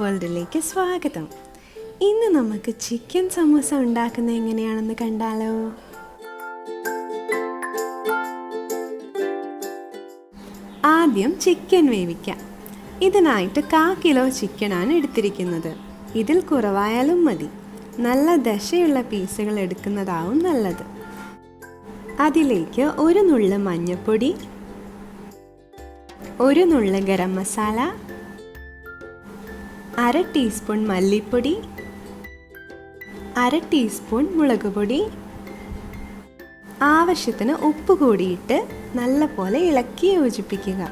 വേൾഡിലേക്ക് സ്വാഗതം. ഇന്ന് നമുക്ക് ചിക്കൻ സമൂസ ഉണ്ടാക്കുന്നത് എങ്ങനെയാണെന്ന് കണ്ടാലോ? ആദ്യം ചിക്കൻ വേവിക്കാം. ഇതിനായിട്ട് 1/4 കിലോ ചിക്കനാണ് എടുത്തിരിക്കുന്നത്. ഇതിൽ കുറവായാലും മതി. നല്ല ദശയുള്ള പീസുകൾ എടുക്കുന്നതാവും നല്ലത്. അതിലേക്ക് ഒരു നുള്ള് മഞ്ഞൾപ്പൊടി, ഒരു നുള്ള് ഗരം മസാല, 1/2 ടീസ്പൂൺ മല്ലിപ്പൊടി, 1/2 ടീസ്പൂൺ മുളക് പൊടി, ആവശ്യത്തിന് ഉപ്പ് കൂടിയിട്ട് നല്ലപോലെ ഇളക്കി യോജിപ്പിക്കുക.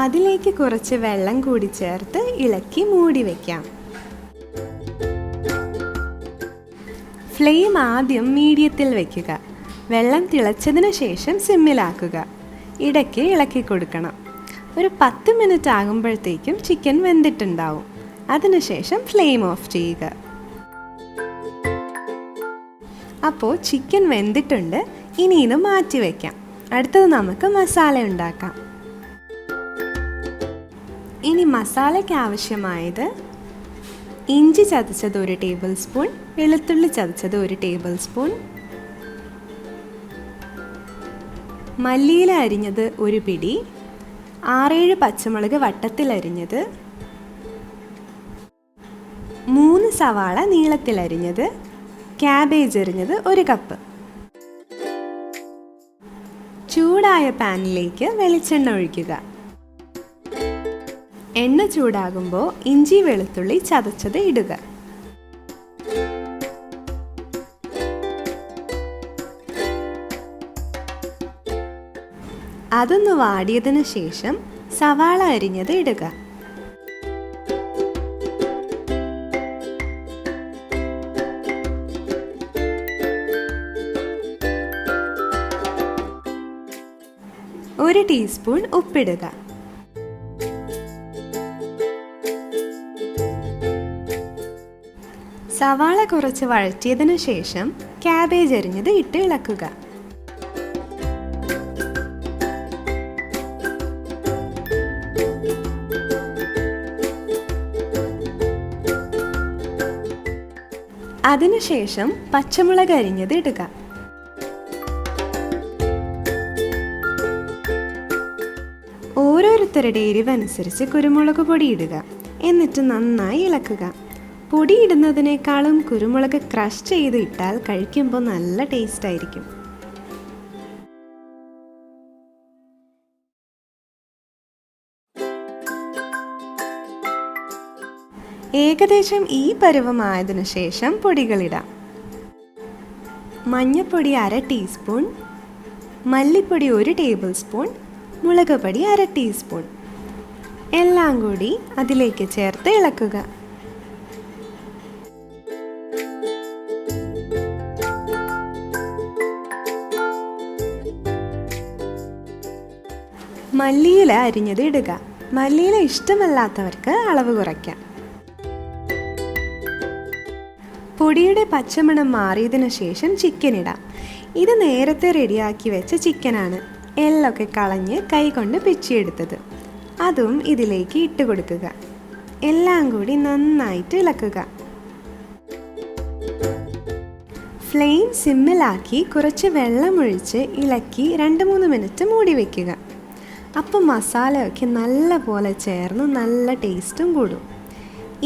അതിലേക്ക് കുറച്ച് വെള്ളം കൂടി ചേർത്ത് ഇളക്കി മൂടി വയ്ക്കാം. ഫ്ലെയിം ആദ്യം മീഡിയത്തിൽ വയ്ക്കുക. വെള്ളം തിളച്ചതിന് ശേഷം സിമ്മിലാക്കുക. ഇടയ്ക്ക് ഇളക്കി കൊടുക്കണം. ഒരു 10 മിനിറ്റ് ആകുമ്പോഴത്തേക്കും ചിക്കൻ വെന്തിട്ടുണ്ടാവും. അതിനുശേഷം ഫ്ലെയിം ഓഫ് ചെയ്യുക. അപ്പോൾ ചിക്കൻ വെന്തിട്ടുണ്ട്. ഇനി ഇത് മാറ്റി വയ്ക്കാം. അടുത്തത് നമുക്ക് മസാല ഉണ്ടാക്കാം. ഇനി മസാലയ്ക്ക് ആവശ്യമായത് ഇഞ്ചി ചതച്ചത് 1 ടേബിൾ സ്പൂൺ, വെളുത്തുള്ളി ചതച്ചത് 1 ടേബിൾ സ്പൂൺ, മല്ലിയില അരിഞ്ഞത് 1 പിടി, 6-7 പച്ചമുളക് വട്ടത്തിൽ അരിഞ്ഞത്, 3 സവാള നീളത്തിൽ അരിഞ്ഞത്, ക്യാബേജ് അരിഞ്ഞത് 1 കപ്പ്. ചൂടായ പാനിലേക്ക് വെളിച്ചെണ്ണ ഒഴിക്കുക. എണ്ണ ചൂടാകുമ്പോൾ ഇഞ്ചി വെളുത്തുള്ളി ചതച്ചത് ഇടുക. അതൊന്ന് വാടിയതിനു ശേഷം സവാള അരിഞ്ഞത് ഇടുക. ഒരു ടീസ്പൂൺ ഉപ്പിടുക. സവാള കുറച്ച് വഴറ്റിയതിനു ശേഷം ക്യാബേജ് അരിഞ്ഞത് ഇട്ട് ഇളക്കുക. അതിനുശേഷം പച്ചമുളക് അരിഞ്ഞത് ഇടുക. ഓരോരുത്തരുടെ എരിവനുസരിച്ച് കുരുമുളക് പൊടി ഇടുക. എന്നിട്ട് നന്നായി ഇളക്കുക. പൊടി ഇടുന്നതിനേക്കാളും കുരുമുളക് ക്രഷ് ചെയ്ത് ഇട്ടാൽ കഴിക്കുമ്പോൾ നല്ല ടേസ്റ്റ് ആയിരിക്കും. ഏകദേശം ഈ പരുവമായതിനു ശേഷം പൊടികളിടാം. മഞ്ഞൾപ്പൊടി 1/2 ടീസ്പൂൺ, മല്ലിപ്പൊടി 1 ടേബിൾ സ്പൂൺ, മുളക് പൊടി 1/2 ടീസ്പൂൺ. എല്ലാം കൂടി അതിലേക്ക് ചേർത്ത് ഇളക്കുക. മല്ലിയില അരിഞ്ഞത് ഇടുക. മല്ലിയില ഇഷ്ടമല്ലാത്തവർക്ക് അളവ് കുറയ്ക്കാം. പൊടിയുടെ പച്ചമണം മാറിയതിനു ശേഷം ചിക്കൻ ഇടാം. ഇത് നേരത്തെ റെഡിയാക്കി വെച്ച ചിക്കനാണ്. എല്ലൊക്കെ കളഞ്ഞ് കൈകൊണ്ട് പിച്ചിയെടുത്തത്. അതും ഇതിലേക്ക് ഇട്ട് കൊടുക്കുക. എല്ലാം കൂടി നന്നായിട്ട് ഇളക്കുക. ഫ്ലെയിം സിമ്മിലാക്കി കുറച്ച് വെള്ളമൊഴിച്ച് ഇളക്കി 2-3 മിനിറ്റ് മൂടി വയ്ക്കുക. അപ്പോൾ മസാലയൊക്കെ നല്ല പോലെ ചേർന്ന് നല്ല ടേസ്റ്റും കൂടും.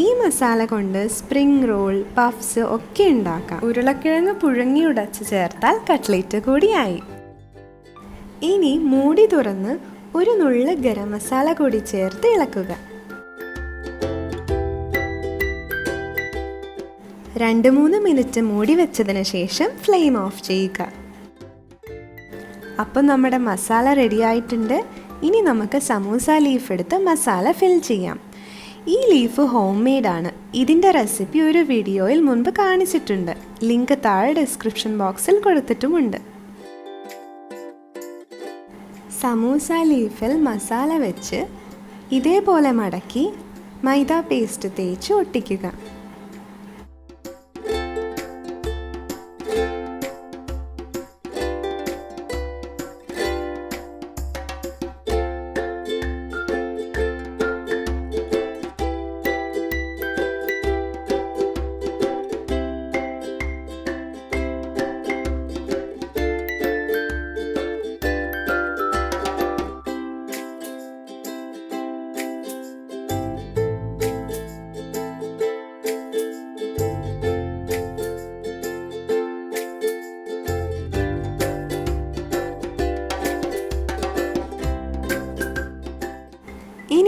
ഈ മസാല കൊണ്ട് സ്പ്രിംഗ് റോൾ, പഫ്സ് ഒക്കെ ഉണ്ടാക്കാം. ഉരുളക്കിഴങ്ങ് പുഴുങ്ങി ഉടച്ച് ചേർത്താൽ കട്ട്ലേറ്റ് കൂടിയായി. ഇനി മൂടി തുറന്ന് 1 നുള്ള് ഗരം മസാല കൂടി ചേർത്ത് ഇളക്കുക. 2-3 മിനിറ്റ് മൂടി വെച്ചതിന് ശേഷം ഫ്ലെയിം ഓഫ് ചെയ്യുക. അപ്പം നമ്മുടെ മസാല റെഡി ആയിട്ടുണ്ട്. ഇനി നമുക്ക് സമൂസ ലീഫ് എടുത്ത് മസാല ഫിൽ ചെയ്യാം. ഈ ലീഫ് ഹോം മെയ്ഡാണ്. ഇതിൻ്റെ റെസിപ്പി ഒരു വീഡിയോയിൽ മുൻപ് കാണിച്ചിട്ടുണ്ട്. ലിങ്ക് താഴെ ഡിസ്ക്രിപ്ഷൻ ബോക്സിൽ കൊടുത്തിട്ടുമുണ്ട്. സമൂസ ലീഫിൽ മസാല വെച്ച് ഇതേപോലെ മടക്കി മൈദ പേസ്റ്റ് തേച്ച് ഒട്ടിക്കുക.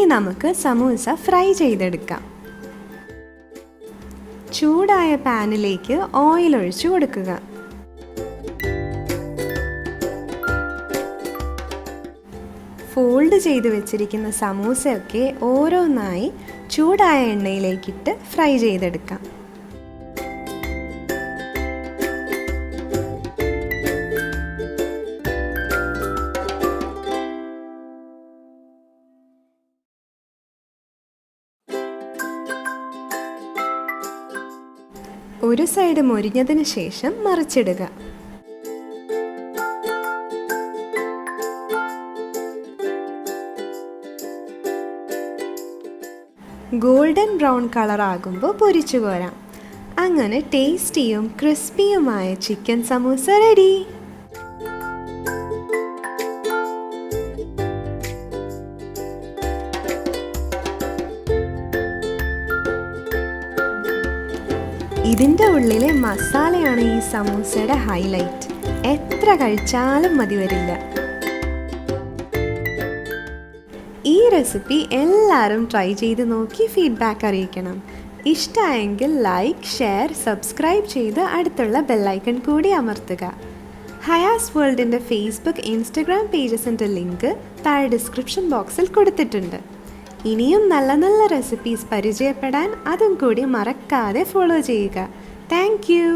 ഇനി നമുക്ക് സമൂസ ഫ്രൈ ചെയ്തെടുക്കാം. ചൂടായ പാനിലേക്ക് ഓയിൽ ഒഴിച്ചു കൊടുക്കുക. ഫോൾഡ് ചെയ്ത് വെച്ചിരിക്കുന്ന സമൂസയൊക്കെ ഓരോന്നായി ചൂടായ എണ്ണയിലേക്കിട്ട് ഫ്രൈ ചെയ്തെടുക്കാം. ഒരു സൈഡ് മൊരിഞ്ഞതിന് ശേഷം മറിച്ചിടുക. ഗോൾഡൻ ബ്രൗൺ കളർ ആകുമ്പോൾ പൊരിച്ചു കോരാം. അങ്ങനെ ടേസ്റ്റിയും ക്രിസ്പിയുമായ ചിക്കൻ സമൂസ റെഡി. ഇതിൻ്റെ ഉള്ളിലെ മസാലയാണ് ഈ സമൂസയുടെ ഹൈലൈറ്റ്. എത്ര കഴിച്ചാലും മതി വരില്ല. ഈ റെസിപ്പി എല്ലാവരും ട്രൈ ചെയ്ത് നോക്കി ഫീഡ്ബാക്ക് അറിയിക്കണം. ഇഷ്ടമായെങ്കിൽ ലൈക്ക്, ഷെയർ, സബ്സ്ക്രൈബ് ചെയ്ത് അടുത്തുള്ള ബെല്ലൈക്കൺ കൂടി അമർത്തുക. ഹയാസ് വേൾഡിൻ്റെ ഫേസ്ബുക്ക്, ഇൻസ്റ്റഗ്രാം പേജസിൻ്റെ ലിങ്ക് താഴെ ഡിസ്ക്രിപ്ഷൻ ബോക്സിൽ കൊടുത്തിട്ടുണ്ട്. ഇനിയും നല്ല നല്ല റെസിപ്പീസ് പരിചയപ്പെടാൻ അതും കൂടി മറക്കാതെ ഫോളോ ചെയ്യുക. Thank you.